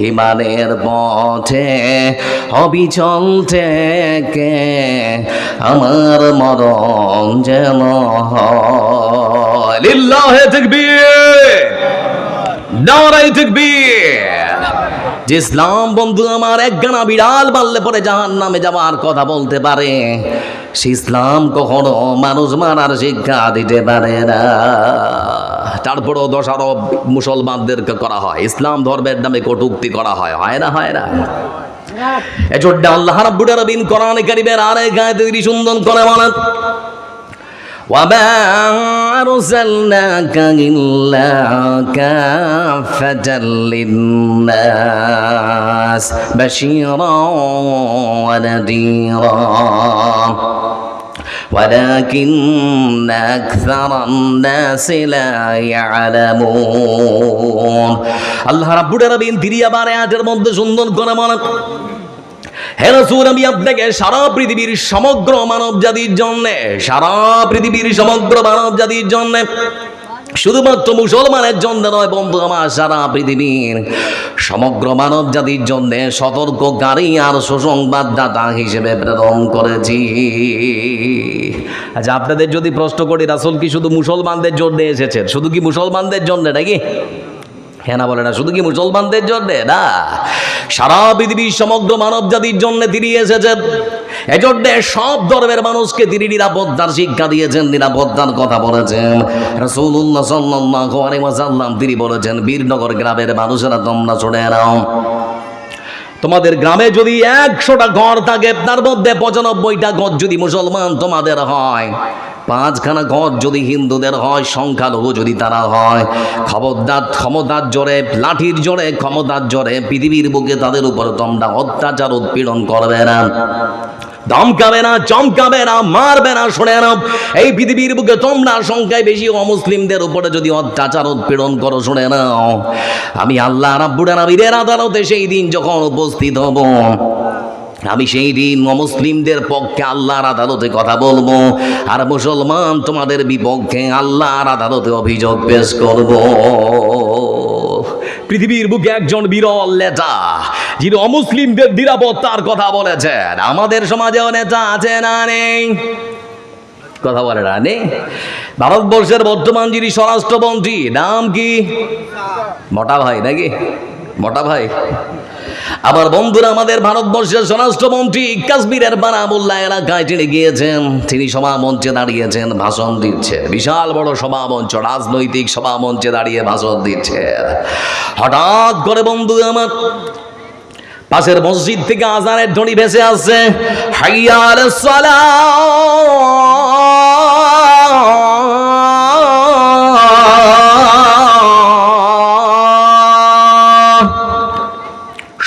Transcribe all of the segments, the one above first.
ইমানের পথে অবিচল থেকে আমার মরণ যেন হয়। লিল্লাহে তাকবীর, নারায়ে তাকবীর। যে ইসলাম বন্ধু আমার একখানা বিড়াল মারলে পরে জাহান্নামে যাওয়ার কথা বলতে পারে, সে ইসলাম কখনো মানুষ মারার শিক্ষা দিতে পারে না। তারপরেও দোষারোপ মুসলমানদেরকে করা হয়, ইসলাম ধর্মের নামে কটূক্তি করা হয়, হয় না? হয় না? এজন্য আল্লাহ রাব্বুল আলামিন কোরআনে কারীমের আরেক আয়াতে সুন্দর করে বলেন, وَمَا أَرْسَلْنَاكَ إِلَّا كَافَّةً لِلنَّاسِ بَشِيرًا وَنَذِيرًا وَلَكِنَّ أَكْثَرَ النَّاسِ لَا يَعْلَمُونَ। আল্লাহ রাব্বুল আলামিন দ্বিতীয়বার আয়াতের মধ্যে সুন্দর করে বলেন, হে রাসূল, আমি আপনাকে সারা পৃথিবীর সমগ্র মানব জাতির জন্য, সারা পৃথিবীর সমগ্র মানব জাতির জন্য, শুধুমাত্র মুসলমানের জন্য নয় বন্ধু আমার, সারা পৃথিবীর সমগ্র মানব জাতির জন্য সতর্ককারী আর সুসংবাদদাতা হিসেবে প্রেরণ করেছি। আচ্ছা, আপনাদের যদি প্রশ্ন করি, রাসূল কি শুধু মুসলমানদের জন্য এসেছেন? শুধু কি মুসলমানদের জন্য নাকি? হ্যাঁ না বলে না, শুধু কি মুসলমানদের জন্য না, সারা পৃথিবীর সমগ্র মানব জাতির জন্য তিনি এসেছেন। এজন্য সব ধর্মের মানুষকে তিনি নিরাপত্তার শিক্ষা দিয়েছেন, নিরাপত্তার কথা বলেছেন। রাসূলুল্লাহ সাল্লাল্লাহু আলাইহি ওয়াসাল্লাম তিনি বলেছেন, বীরনগর গ্রামের মানুষেরা তোমরা শুনে নাও, তোমাদের গ্রামে যদি 100টা ঘর থাকে, তার মধ্যে 95টা ঘর যদি মুসলমান তোমাদের হয়, 5খানা ঘর যদি হিন্দুদের হয়, সংখ্যালঘু যদি তারা হয়, খবরদার ক্ষমতার জোরে, লাঠির জোরে, ক্ষমতার জোরে পৃথিবীর বুকে তাদের উপর তোমরা অত্যাচার উৎপীড়ন করবে না, ধমকাবে না, চমকাবে না, মারবে না। শুনে নাও, এই পৃথিবীর বুকে তোমরা সংখ্যায় বেশি অমুসলিমদের উপরে যদি অত্যাচার উৎপীড়ন করো, শুনে নাও, আমি আল্লাহ রাব্বুল আলামিনের আদালতে সেই দিন যখন উপস্থিত হব, আমি সেই দিন অমুসলিমদের পক্ষে আল্লাহর আদালতে কথা বলবো, আর মুসলমান তোমাদের বিপক্ষে আল্লাহর আদালতে অভিযোগ পেশ করব। পৃথিবীর বুকে একজন বিরল নেতা যিনি অমুসলিমদের নিরাপত্তার কথা বলেছেন। আমাদের সমাজেও নেতা আছে না নেই? কথা বলে না নেই? ভারতবর্ষের বর্তমান যিনি স্বরাষ্ট্রমন্ত্রী, নাম কি? মোটা ভাই নাকি? মোটা ভাই। আবার বন্ধুরা, আমাদের ভারতবর্ষের স্বরাষ্ট্রমন্ত্রী কাশ্মীরের বারামুল্লা এলাকায় তিনি গিয়েছেন, তিনি সভামঞ্চে দাঁড়িয়েছেন, ভাষণ দিচ্ছে, বিশাল বড় সভামঞ্চ, রাজনৈতিক সভামঞ্চে দাঁড়িয়ে ভাষণ দিচ্ছে। হঠাৎ করে বন্ধু আমার পাশের মসজিদ থেকে আযানের ধ্বনি ভেসে আসছে, হাইয়া আলাস সালাহ।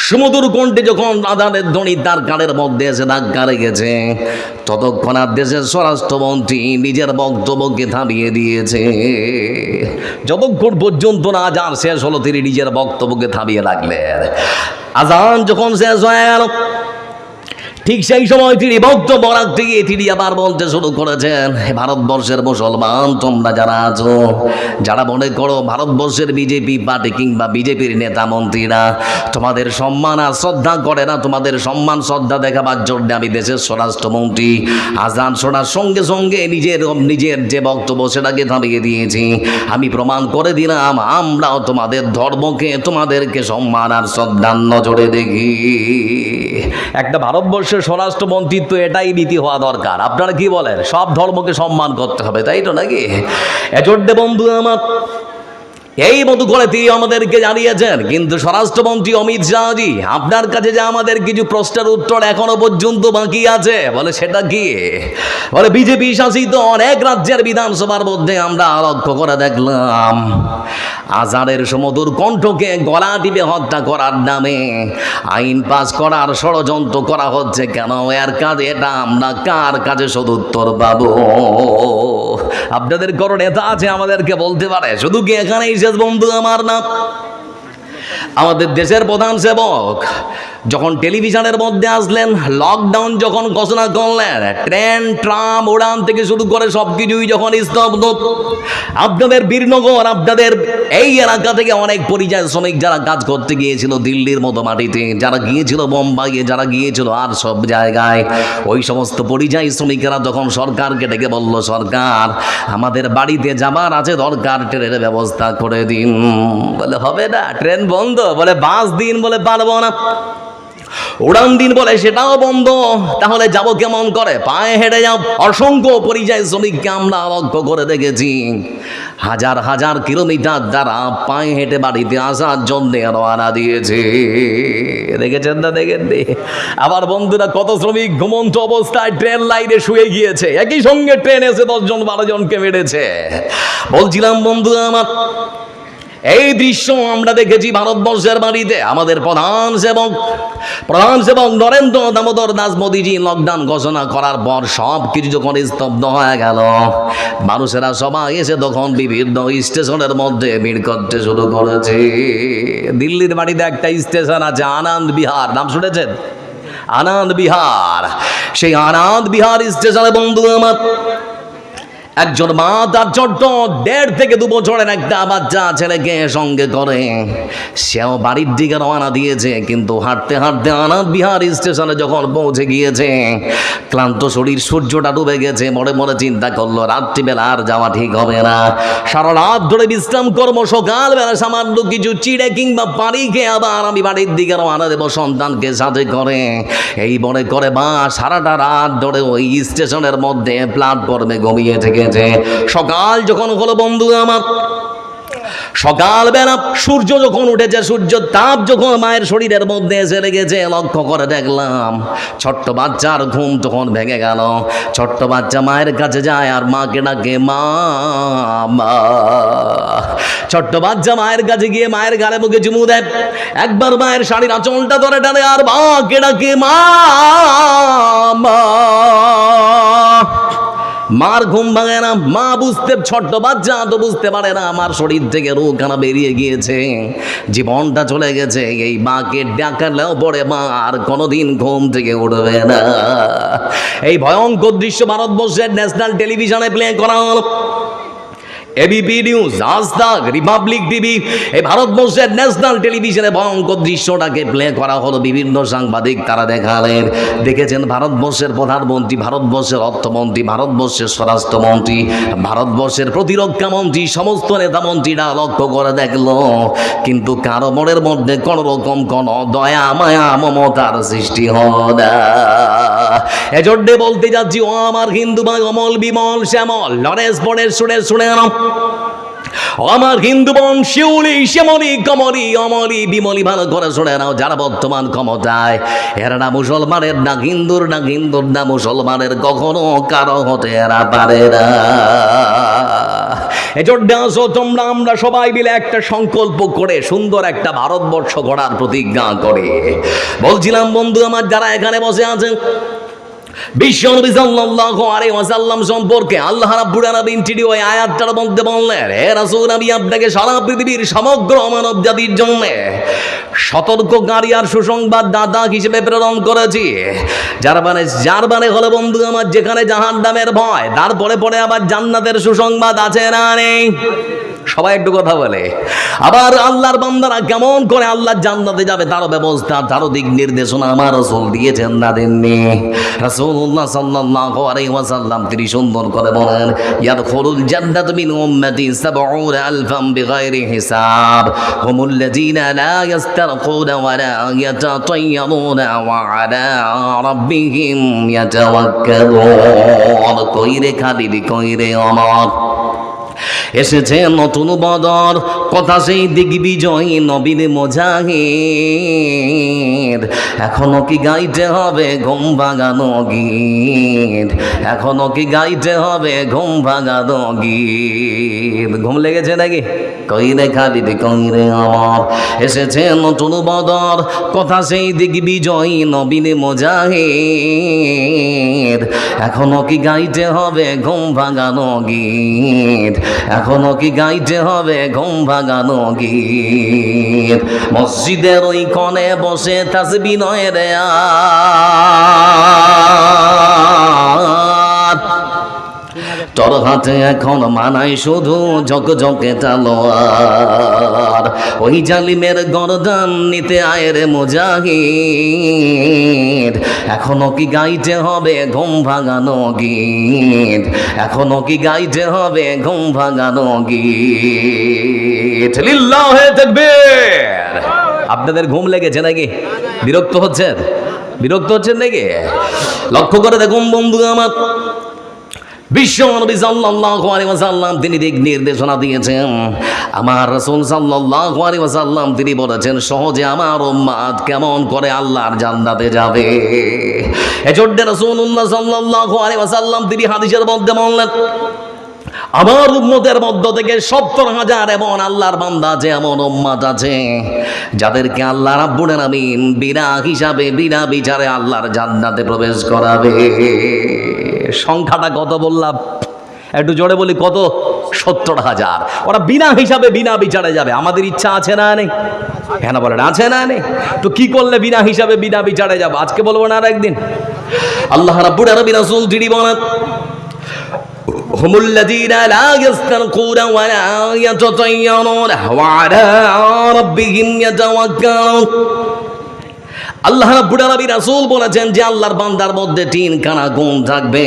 সমুদ্র কণ্ঠে যখন আযানের ধ্বনি তার কানের মধ্যে এসে ধাক্কা লেগেছে, ততক্ষণ দেশের স্বরাষ্ট্রমন্ত্রী নিজের বক্তব্যকে থামিয়ে দিয়েছে। যতক্ষণ পর্যন্ত না আযান শেষ হলো, তিনি নিজের বক্তব্যকে থামিয়ে রাখলেন। আযান যখন শেষ হয়ে গেল, ঠিক সেই সময় তিনি বক্তব্য রাখতে গিয়ে তিনি আবার বলতে শুরু করেছেন, ভারতবর্ষের মুসলমান তোমরা যারা আছো, যারা মনে করো ভারতবর্ষের বিজেপি পার্টি কিংবা বিজেপির নেতা মন্ত্রীরা তোমাদের সম্মান আর শ্রদ্ধা করে না, তোমাদের সম্মান শ্রদ্ধা দেখাবার জন্য আমি দেশের স্বরাষ্ট্রমন্ত্রী আযান শোনার সঙ্গে সঙ্গে নিজের যে বক্তব্য সেটাকে থামিয়ে দিয়েছি। আমি প্রমাণ করে দিলাম আমরাও তোমাদের ধর্মকে, তোমাদেরকে সম্মান আর শ্রদ্ধার নজরে দেখি। একটা ভারতবর্ষের স্বরাষ্ট্রমন্ত্রীর তো এটাই নীতি হওয়া দরকার। আপনারা কি বলেন? সব ধর্মকে সম্মান করতে হবে, তাই তো নাকি? এজন্য বন্ধু আমার এই মতো করে তিনি আমাদেরকে জানিয়েছেন। কিন্তু স্বরাষ্ট্রমন্ত্রী অমিত শাহজি, আপনার কাছে যে আমাদের কিছু প্রশ্নের উত্তর এখনো পর্যন্ত বাকি আছে, বলে সেটা কি? বলে বিজেপি শাসিত অনেক রাজ্যের বিধানসভার মধ্যে আমরা লক্ষ্য করে দেখলাম আযানের সুমধুর কণ্ঠকে গলা টিপে হত্যা করার নামে আইন পাস করার ষড়যন্ত্র করা হচ্ছে। কেন? এর কাজে এটা আমরা কার কাছে সদুত্তর পাবো? আপনাদের কোনো নেতা আছে আমাদেরকে বলতে পারে? শুধু কি এখানেই শেষ বন্ধু আমার? না, আমাদের দেশের প্রধান সেবক যখন টেলিভিশনের মধ্যে আসলেন, লকডাউন যখন ঘোষণা করলেন, ট্রেন ট্রাম উড়ান থেকে শুরু করে সব কিছুই যখন স্তব্ধ, আপনাদের বীরনগর, আপনাদের এই এলাকা থেকে অনেক পরিযায়ী শ্রমিক যারা কাজ করতে গিয়েছিল দিল্লির মতো মাটিতে, যারা গিয়েছিল বোম্বাইয়ে, যারা গিয়েছিল আর সব জায়গায়, ওই সমস্ত পরিযায়ী শ্রমিকেরা যখন সরকারকে ডেকে বলল, সরকার আমাদের বাড়িতে যাবার আছে, দরকার ট্রেনের ব্যবস্থা করে দিন। বলে হবে না, ট্রেন বন্ধ। বলে বাস দিন। বলে পারবো না। উড়ান দিন। বলে সেটাও বন্ধ। তাহলে যাব কেমন করে? পায়ে হেঁটে যাও। অসংখ্য পরিযায়ী শ্রমিককে আমরা লক্ষ্য করে দেখেছি, হাজার হাজার কিলোমিটার দ্বারা পায়ে হেঁটে বাড়িতে আসার জন্য রওনা দিয়েছে। দেখেছেন না? দেখেননি? আবার বন্ধুরা, কত শ্রমিক ঘুমন্ত অবস্থায় ট্রেন লাইনে শুয়ে গিয়েছে, একই সঙ্গে ট্রেন এসে 10 জন 12 জনকে মেরেছে। বলছিলাম বন্ধুরা আমার, এই দৃশ্য আমরা দেখেছি ভারতবর্ষের বাড়িতে। আমাদের প্রধান সেবক নরেন্দ্র দামোদর দাস মোদীজি লকডাউন ঘোষণা করার পর সব কিছু যখন স্তব্ধ হয়ে গেল, মানুষেরা সবাই এসে তখন বিভিন্ন স্টেশনের মধ্যে ভিড় করতে শুরু করেছে। দিল্লির বাড়িতে একটা স্টেশন আছে আনন্দ বিহার, নাম শুনেছেন? আনন্দ বিহার। সেই আনন্দ বিহার স্টেশনে বন্ধু আমার, একজন মা তার ছোট্ট 1.5 থেকে 2 বছরের একটা বাচ্চা ছেলেকে সঙ্গে করে সেও বাড়ির দিকে রওনা দিয়েছে। কিন্তু হাঁটতে হাঁটতে আনন্দ বিহার স্টেশনে যখন পৌঁছে গিয়েছে, ক্লান্ত শরীর, সূর্যটা ডুবে গেছে, মনে মনে চিন্তা করলো রাত্রিবেলা আর যাওয়া ঠিক হবে না, সারা রাত ধরে বিশ্রাম করবো, সকালবেলা সামান্য কিছু চিড়ে কিংবা পানি খেয়ে আবার আমি বাড়ির দিকে রওনা দেবো সন্তানকে সাথে করে। এই মনে করে মা সারাটা রাত ধরে ওই স্টেশনের মধ্যে প্ল্যাটফর্মে ঘুমিয়ে থেকে সকাল যখন হলো বন্ধু আমার, সকালবেলা সূর্য যখন উঠেছে, সূর্য তাপ যখন মায়ের শরীরের মধ্যে এসে লেগেছে, লক্ষ্য করে দেখলাম ছোট্ট বাচ্চার ঘুম তখন ভেঙে গেল। ছোট্ট বাচ্চা মায়ের কাছে যায় আর মাকে ডাকে মা মা। ছোট্ট বাচ্চা মায়ের কাছে গিয়ে মায়ের গালে মুখে চুমু দেয়, একবার মায়ের শাড়ির আঁচলটা ধরে টানে আর মাকে ডাকে মা মা। মার ঘুম ভাঙে না। মা বুঝতে, ছোট্ট বাচ্চা তো বুঝতে পারে না আমার শরীর থেকে রুহখানা বেরিয়ে গিয়েছে, জীবনটা চলে গেছে। এই মাকে ডাকালেও পরে মা আর কোনোদিন ঘুম থেকে উঠবে না। এই ভয়ঙ্কর দৃশ্য ভারতবর্ষের ন্যাশনাল টেলিভিশনে প্লে করা হলো। এবিপি নিউজ, আজ তাক, রিপাবলিক টিভি, এই ভারতবর্ষের ন্যাশনাল টেলিভিশনে ভয়ঙ্কর দৃশ্যটাকে প্লে করা হলো। বিভিন্ন সাংবাদিক তারা দেখালেন, দেখেছেন ভারতবর্ষের প্রধানমন্ত্রী, ভারতবর্ষের অর্থমন্ত্রী, ভারতবর্ষের স্বরাষ্ট্রমন্ত্রী, ভারতবর্ষের প্রতিরক্ষা মন্ত্রী, সমস্ত নেতা মন্ত্রীরা লক্ষ্য করে দেখলো, কিন্তু কারো মনের মধ্যে কোনো রকম কোনো দয়া মায়া মমতার সৃষ্টি হয় না। এজন্য বলতে যাচ্ছি, ও আমার হিন্দু ভাই অমল বিমল শ্যামল, লরেন্স বনের শুনে আমার হিন্দু বোন শিউলি শ্যামলি কমলি অমলি বিমলি, ভালো করে শুনে নাও। যারা বর্তমান ক্ষমতায়, এরা না মুসলমানের, না হিন্দুর, না হিন্দুর না মুসলমানের, কখনো কারো হতে এরা পারে না। এজন্য আসো তোমরা, আমরা সবাই মিলে একটা সংকল্প করে সুন্দর একটা ভারতবর্ষ গড়ার প্রতিজ্ঞা করে। বলছিলাম বন্ধু আমার, যারা এখানে বসে আছেন, বিশ্বনবী সাল্লাল্লাহু আলাইহি ওয়াসাল্লাম সম্পর্কে আল্লাহ রাব্বুল আলামিন তিনি ওই আয়াতটার মধ্যে বললেন, হে রাসূল, আমি আপনাকে সারা পৃথিবীর সমগ্র মানব জাতির জন্য সতর্ককারী আর সুসংবাদ দাতা হিসেবে প্রেরণ করেছি। যার মানে হলো বন্ধু আমার, যেখানে জাহান্নামের ভয়, তারপরে পরে আবার জান্নাতের সুসংবাদ আছে না নেই? সবাই একটু কথা বলে। আবার আল্লাহর বান্দারা কেমন করে আল্লাহর জান্নাতে যাবে তারও ব্যবস্থা, তারও দিক নির্দেশনা আমার রাসূল দিয়েছেন না দেননি? রাসূলুল্লাহ সাল্লাল্লাহু আলাইহি ওয়াসাল্লাম তিনি সুন্দর করে বলেন, ইয়াদখুলুল জান্নাতা মিন উম্মতি 70 আলফাম বিগাইরি হিসাব, হুমুল্লাযীনা লা ইস্তারকুনা ওয়া লা ইয়াতাতায়্যারুনা ওয়া আলা রাব্বিহিম ইয়াতাওয়াক্কালুন। কইরে খালিদ, কইরে অমর, এসেছে নতুন বদর, কথা সেই দিগ্বিজয়ী নবীন মুজাহিদ। এখনো কি গাইতে হবে ঘুম ভাঙানো গীত? এখনো কি গাইতে হবে ঘুম ভাঙানো গীত? ঘুম লেগেছে নাকি? কইরে খালিদ, কইরে অমর, এসেছে নতুন বদর, কথা সেই দিগ্বিজয়ী নবীন মুজাহিদ। এখনো কি গাইতে হবে ঘুম ভাঙানো গীত? এখনো কি গাইতে হবে ঘুম ভাঙানো গীত? মসজিদের ওই কোণে বসে তাসবিহ নয় রে তোর হাতে এখন মানাই শুধু ঝকঝকে তলোয়ার। ওই জালিমের গর্দান নিতে আয় রে মুজাহিদ। এখনো কি গাইতে হবে ঘুম ভাঙানো গীত? এখনো কি গাইতে হবে ঘুম ভাঙানো গীত? লিল্লাহে তাকবীর। আপনাদের ঘুম লেগেছে নাকি? বিরক্ত হচ্ছেন? বিরক্ত হচ্ছেন নাকি? লক্ষ্য করে দেখুন বন্ধু আমার, বিশ্ব নবী সাল্লাল্লাহু আলাইহি ওয়াসাল্লাম তিনি দিক নির্দেশনা দিয়েছেন। আমার রাসূল সাল্লাল্লাহু আলাইহি ওয়াসাল্লাম তিনি বলেছেন সহজে আমার উম্মত কেমন করে আল্লাহর জান্নাতে যাবে। এজন্য রাসূলুল্লাহ সাল্লাল্লাহু আলাইহি ওয়াসাল্লাম তিনি হাদিসের মধ্যে বললেন, আমার উম্মতের মধ্য থেকে ৭০,০০০ এমন আল্লাহর বান্দা আছে, এমন উম্মত আছে যাদেরকে আল্লাহ রাব্বুল আলামিন বিনা হিসাবে বিনা বিচারে আল্লাহর জান্নাতে প্রবেশ করাবে। সংখ্যাটা কত বললাম? একটু জোরে বলি, কত? ৭০,০০০। ওরা বিনা হিসাবে বিনা বিচারে যাবে। আমাদের ইচ্ছা আছে না নেই? হ্যাঁ না বলেন, আছে না নেই? তো কি করলে বিনা হিসাবে বিনা বিচারে যাব? আজকে বলবো না আর একদিন? আল্লাহ রাব্বুল আলামিন রাসূল তিনি বলেন, হুমুল্লাযীনা লা ইস্তারকুনা ওয়া লা ইয়াতাতায়্যারুনা ওয়া আলা রাব্বিহিম ইয়াতাওয়াক্কালুন। আল্লাহ রাব্বুল আলামিন রাসূল বলেছেন যে আল্লাহর বান্দার মধ্যে 3খানা গুণ থাকবে।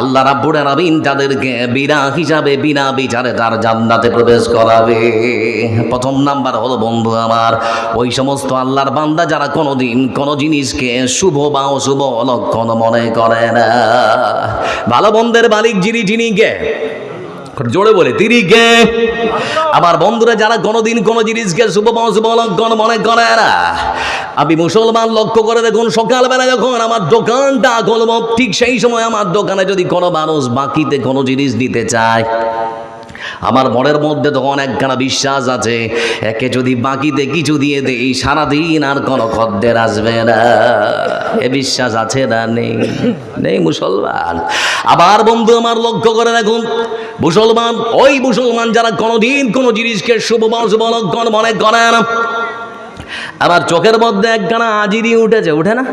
আল্লাহ রাব্বুল আলামিন তাদেরকে বিনা হিসাবে বিনা বিচারে তার জান্নাতে প্রবেশ করাবে। প্রথম নাম্বার হলো বন্ধু আমার, ওই সমস্ত আল্লাহর বান্দা যারা কোনোদিন কোনো জিনিসকে শুভ বা অশুভ লক্ষণ মনে করে না। ভালো বন্ধের মালিক যিনি কে? জোরে বলে, তিনি কে? আমার বন্ধুরা যারা কোনোদিন কোনো জিনিসকে শুভ বা অশুভ লক্ষণ মনে করে না। আমি মুসলমান, লক্ষ্য করে দেখুন, সকালবেলা যখন আমার দোকানটা খুলব ঠিক সেই সময় আমার দোকানে যদি কোনো মানুষ বাকিতে কোনো জিনিস দিতে চায়, আমার মনের মধ্যে তখন একখানা বিশ্বাস আছে, একে যদি বাকিতে কিছু দিয়ে দেই সারাদিন আর কোনো খদ্দের আসবে না। এ বিশ্বাস আছে না নেই? নেই মুসলমান। আবার বন্ধু আমার লক্ষ্য করে দেখুন, মুসলমান ওই মুসলমান যারা কোনোদিন কোনো জিনিসকে শুভ বা অশুভ লক্ষণ মনে করে না। আমার চোখের মধ্যে একখানা আজিরি উঠেছে, উঠে না?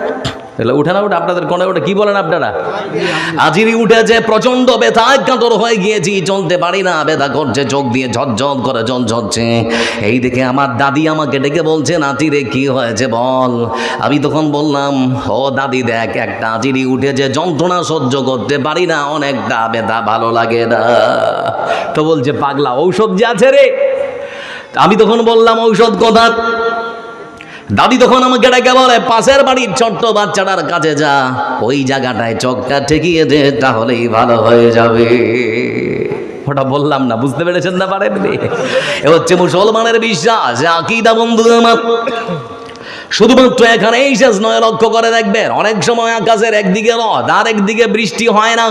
উঠে না? উঠে আপনাদের কোনে ওটা কি বলেন আপনারা? আজিরি উঠেছে, প্রচন্ড ব্যথায় কাতর হয়ে গিয়েছি, চলতে পারি না, ব্যথা করছে, চোখ দিয়ে ঝরঝর করে জল ঝরছে। এই দেখে আমার দাদি আমাকে ডেকে বলছে, নাতি রে কি হয়েছে বল। আমি তখন বললাম, ও দাদি দেখ, একটা আজিরি উঠেছে, যন্ত্রণা সহ্য করতে পারি না, অনেকটা ব্যথা, ভালো লাগে না। তো বলছে, পাগলা ঔষধ যে আছে রে। আমি তখন বললাম, ঔষধ কথা? দাদি তখন আমাকে ডেকে বলে, পাশের বাড়ির ছোট্ট বাচ্চাটার কাছে যা, ওই জায়গাটায় চোখটা ঠেকিয়ে দে, তাহলেই ভালো হয়ে যাবে। ওটা বললাম না, বুঝতে পেরেছেন না পারেননি? এ হচ্ছে মুসলমানের বিশ্বাস, আকীদা বন্ধু আমার। শুধুমাত্র এখানে এই শেষ নয়, লক্ষ্য করে দেখবেন অনেক সময় আকাশের একদিকে রদ আর একদিকে বৃষ্টি হয় না।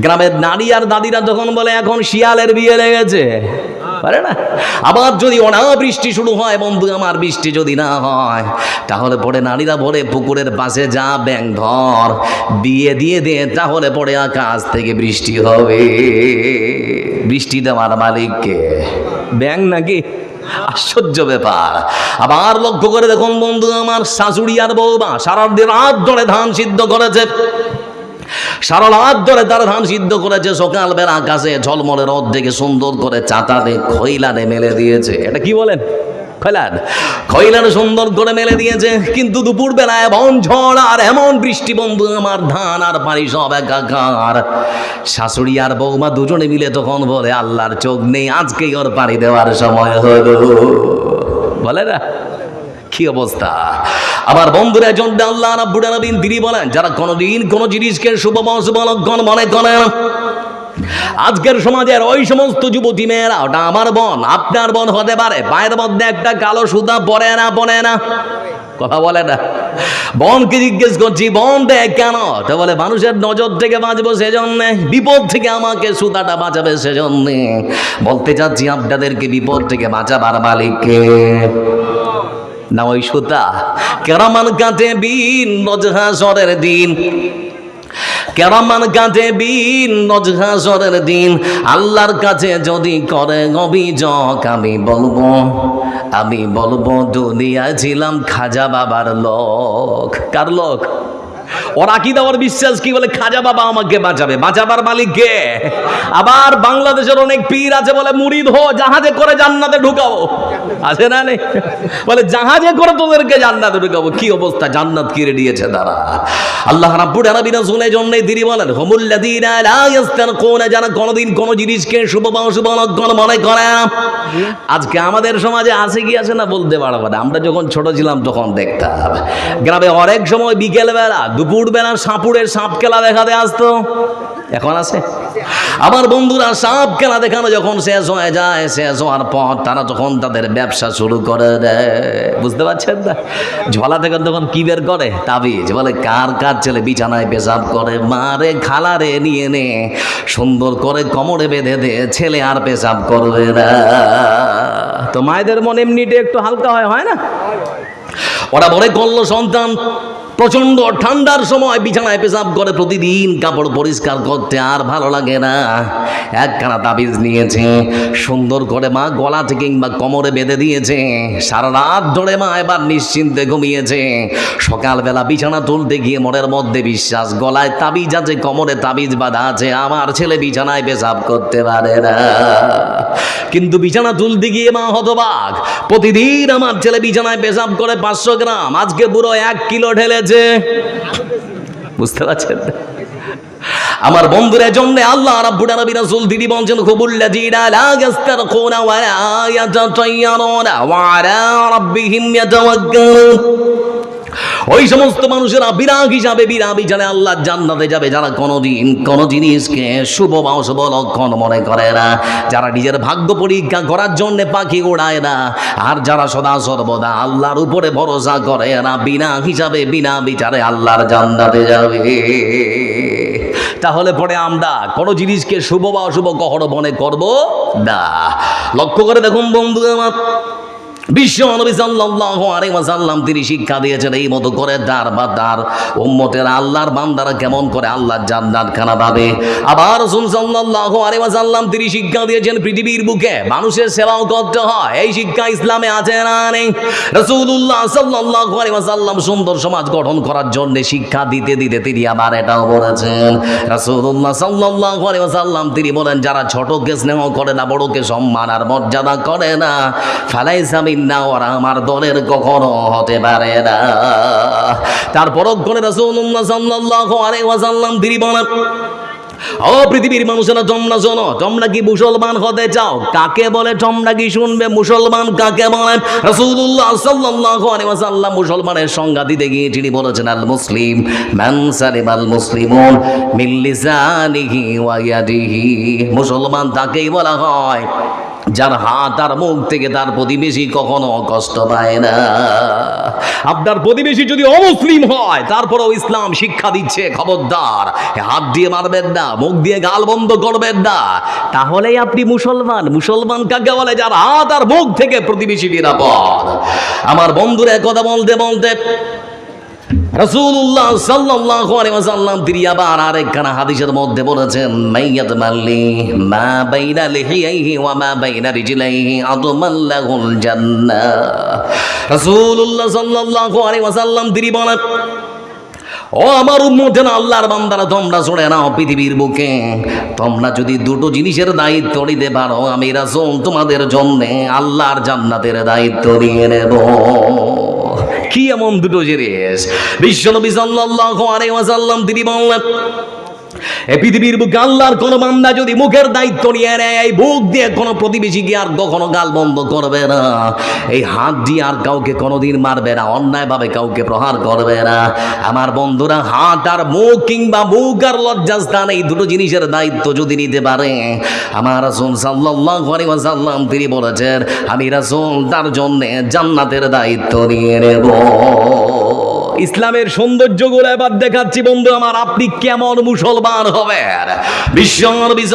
গ্রামের নারী আর দাদিরা তখন বলে এখন শিয়ালের বিয়ে লেগেছে, পারে না? আবার যদি অনাবৃষ্টি শুরু হয় বন্ধু আমার, বৃষ্টি যদি না হয়, তাহলে পরে নারীরা বলে পুকুরের পাশে যা ব্যাঙ ধর, বিয়ে দিয়ে দে, তাহলে পরে আকাশ থেকে বৃষ্টি হবে। বৃষ্টি দেওয়ার মালিককে? ব্যাঙ নাকি? আশ্চর্য ব্যাপার। আবার লক্ষ্য করে দেখুন বন্ধু আমার, শাশুড়ি আর বৌমা সারা রাত ধরে ধান সিদ্ধ করেছে, সারা রাত ধরে তার ধান সিদ্ধ করেছে, সকালবেলা আকাশে ঝলমলে রোদ দেখে সুন্দর করে চাতালে খৈলানে মেলে দিয়েছে। এটা কি বলেন? খৈলানে সুন্দর করে মেলে দিয়েছে, কিন্তু দুপুর বেলা এমন ঝড় আর এমন বৃষ্টি বন্ধু আমার, ধান আর পানি সব একাকার। শাশুড়ি আর বৌমা দুজনে মিলে তখন বলে, আল্লাহর চোখ নেই, আজকেই ওর পানি দেওয়ার সময় হলো। বলে না? কি অবস্থা আমার বন্ধুরা। জন্য আল্লাহ রাব্বুল আলামিন তিনি বলেন, যারা কোনোদিন কোনো জিনিসকে শুভ বা অশুভ লক্ষণ মনে করে না, আজকের সমাজের ওই সমস্ত যুবতী মেয়েরা, ওটা আমার বোন, আপনার বোন হতে পারে, পায়ের মধ্যে একটা কালো সুতা পরে না, কথা বলে না। বোনকে জিজ্ঞেস করছি, বোন দেখ কেন? তো বলে, মানুষের নজর থেকে বাঁচবো সেজন্য, বিপদ থেকে আমাকে সুতাটা বাঁচাবে সেজন্য। বলতে চাচ্ছি আপনাদেরকে, বিপদ থেকে বাঁচাবার মালিককে না ওই সুতা? কেরামান কাতিবিন রোজ হাসরের দিন কেরামান কাতিবিন রোজ হাশরের দিন আল্লাহর কাছে যদি করে অভিযোগ আমি বলবো দুনিয়ায় ছিলাম খাজা বাবার লোক। কার লোক? ওরা কি দেওয়ার বিশ্বাস কি বলে খাজা বাবা আমাকে বাঁচাবে, বাঁচাবার মালিক কে? আবার বাংলাদেশের অনেক পীর আছে বলে মুরিদ হো, জাহাজে করে জান্নাতে ঢুকাবো, আছে না নেই? বলে জাহাজে করে তোদেরকে জান্নাতে ঢুকাবো। কি অবস্থা, জান্নাত কিনে দিয়েছে তারা। আল্লাহ রাব্বুল আলামিন শুনে জন্যই তিনি বলেন হুমুল্লাযীনা লা ইস্তারকুনা, যারা কোনোদিন কোন জিনিসকে শুভ বা অশুভ লক্ষণ মনে করে না। আজকে আমাদের সমাজে আছে কি আছে না বলতে পারবো না। আমরা যখন ছোট ছিলাম তখন দেখতাম গ্রামে অনেক সময় বিকেলবেলা দুপুরবেলা সাপুড়ের সাপ খেলা দেখাতে আসতো। এখন আছে? আমার বন্ধুরা সাপ খেলা দেখানো যখন শেষ হয়ে যায়, শেষ হওয়ার পর তারা যখন তাদের ব্যবসা শুরু করে দেয়, বুঝতে পারছেন না, ঝোলা থেকে তখন কি বের করে? তাবিজ। বলে কার কার ছেলে বিছানায় পেশাব করে, মারে খালারে নিয়ে নে সুন্দর করে কোমরে বেঁধে দে, ছেলে আর পেশাব করবে না। তো মায়েদের মন এমনিতে একটু হালকা হয় না? ওরা বলে করলো সন্তান প্রচন্ড ঠান্ডার সময় বিছানায় পেশাব করে, প্রতিদিন কাপড় পরিষ্কার করতে আর ভালো লাগে না, একখানা তাবিজ নিয়েছে, সুন্দর করে মা গলা থেকে কিংবা কোমরে বেঁধে দিয়েছে। সারা রাত ধরে মা এবার নিশ্চিন্তে ঘুমিয়েছে। সকালবেলা বিছানা তুলতে গিয়ে মনের মধ্যে বিশ্বাস, গলায় তাবিজ আছে, কোমরে তাবিজ বাঁধা আছে, আমার ছেলে বিছানায় পেশাব করতে পারে না। কিন্তু বিছানা তুলতে গিয়ে মা হতবাক, প্রতিদিন আমার ছেলে বিছানায় পেশাব করে 500 গ্রাম, আজকে পুরো 1 কিলো ঢেলেছে। বুঝতে পারছেন? আমার বন্ধুদের জন্য আল্লাহ রাব্বুল আলামিন রাসূল তিনি বলেন খুবুল্লাযীনা লা ইস্তারকুনা ওয়া লা ইয়াতাতায়্যারুনা ওয়া আলা রাব্বিহিম ইয়াতাওয়াক্কালুন। ওই সমস্ত মানুষেরা বিরাগ হিসাবে বিরাবি জানে আল্লাহ জান্নাতে যাবে যারা কোনোদিন কোন জিনিসকে শুভ বা অশুভ লক্ষণ মনে করে না, যারা নিজের ভাগ্য পরীক্ষা করার জন্য পাখি ওড়ায় না, আর যারা সদা সর্বদা আল্লাহর উপরে ভরসা করে না, বিনা হিসাবে বিনা বিচারে আল্লাহর জান্নাতে যাবে। তাহলে পরে আমরা কোনো জিনিসকে শুভ বা অশুভ কখনো মনে করব না। লক্ষ্য করে দেখুন বন্ধু আমার, বিশ্ব নবী সাল্লাল্লাহু আলাইহি ওয়াসাল্লাম তিনি শিক্ষা দিয়েছেন এই মতো করে তার উম্মতেরা আল্লাহর বান্দারা কেমন করে আল্লাহর জান্নাত খানা পাবে। আবার রাসূল সাল্লাল্লাহু আলাইহি ওয়াসাল্লাম তিনি শিক্ষা দিয়েছেন পৃথিবীর বুকে মানুষের সেবাও করতে হয়। এই শিক্ষা ইসলামে আছে না নেই? রাসূলুল্লাহ সাল্লাল্লাহু আলাইহি ওয়াসাল্লাম সুন্দর সমাজ গঠন করার জন্য শিক্ষা দিতে দিতে তিনি আবার এটাও বলেছেন, রাসূলুল্লাহ সাল্লাল্লাহু আলাইহি ওয়াসাল্লাম তিনি বলেন যারা ছোটকে স্নেহ করে না, বড়কে সম্মান আর মর্যাদা করে না, ফালাইসা না ওরা আমার দলের কখনো হতে পারে না। তারপর রাসূলুল্লাহ সাল্লাল্লাহু আলাইহি ওয়াসাল্লাম তিনি বলেন, ও পৃথিবীর মানুষেরা তোমরা শোনো, তোমরা কি মুসলমান হতে চাও? কাকে বলে তোমরা কি শুনবে? মুসলমান কাকে বলেন? রাসূলুল্লাহ সাল্লাল্লাহু আলাইহি ওয়াসাল্লাম মুসলমানের সংজ্ঞা দিতে গিয়ে তিনি বলেছেন আল মুসলিম মান সালিমাল মুসলিমুন মিন লিসানিহি ওয়া ইয়াদিহি। মুসলমান তাকেই বলা হয় যার হাত আর মুখ থেকে তার প্রতিবেশী কখনো কষ্ট পায় না। আপনার প্রতিবেশী যদি অমুসলিম হয় তারপরেও ইসলাম শিক্ষা দিচ্ছে খবরদার হাত দিয়ে মারবেন না, মুখ দিয়ে গাল বন্ধ করবেন না, তাহলেই আপনি মুসলমান। মুসলমান কাকে বলে? যার হাত আর মুখ থেকে প্রতিবেশী নিরাপদ। আমার বন্ধুরা কথা বলতে বলতে রাসূলুল্লাহ সাল্লাল্লাহু আলাইহি ওয়াসাল্লাম তিনি আবার আরেকখানা হাদিসের মধ্যে বলেছেন, মাইয়াত মাল্লি মা বাইনা লিহিয়াইহি ওয়া মা বাইনা রিজলাইহি আদমাল্লাহুল জান্নাহ। রাসূলুল্লাহ সাল্লাল্লাহু আলাইহি ওয়াসাল্লাম তিনি বলেন, ও আমার উম্মতেরা, আল্লাহর বান্দারা, তোমরা শুনে নাও, পৃথিবীর বুকে তোমরা যদি দুটো জিনিসের দায়িত্ব নিতে পারো, আমি রাসূল তোমাদের জন্য আল্লাহর জান্নাতের দায়িত্ব নিয়ে নেব। কি এমন দুটো জিনিস? বিশ্বনবী সাল্লাল্লাহু আলাইহি ওয়াসাল্লাম তিনি বললেন, এই পৃথিবীর বুকে আল্লাহর কোন বান্দা যদি মুখের দায়িত্ব নিয়ে নেয়, এই মুখ দিয়ে কোনো প্রতিবেশীকে আর কখনো গাল বন্ধ করবে না, এই হাত দিয়ে আর কাউকে কোনোদিন মারবে না, অন্যায়ভাবে কাউকে প্রহার করবে না। আমার বন্ধুরা, হাত আর মুখ কিংবা মুখ আর লজ্জাস্থান, এই দুটো জিনিসের দায়িত্ব যদি নিতে পারে, আমার রাসূল সাল্লাল্লাহু আলাইহি ওয়াসাল্লাম তিনি বলেছেন, আমি রাসূল তার জন্য জান্নাতের দায়িত্ব নিয়ে নেব। ইসলামের সৌন্দর্যগুলো এবার দেখাচ্ছি বন্ধু আমার, আপনি কেমন মুসলমান হবেন। বিশ্ব নবী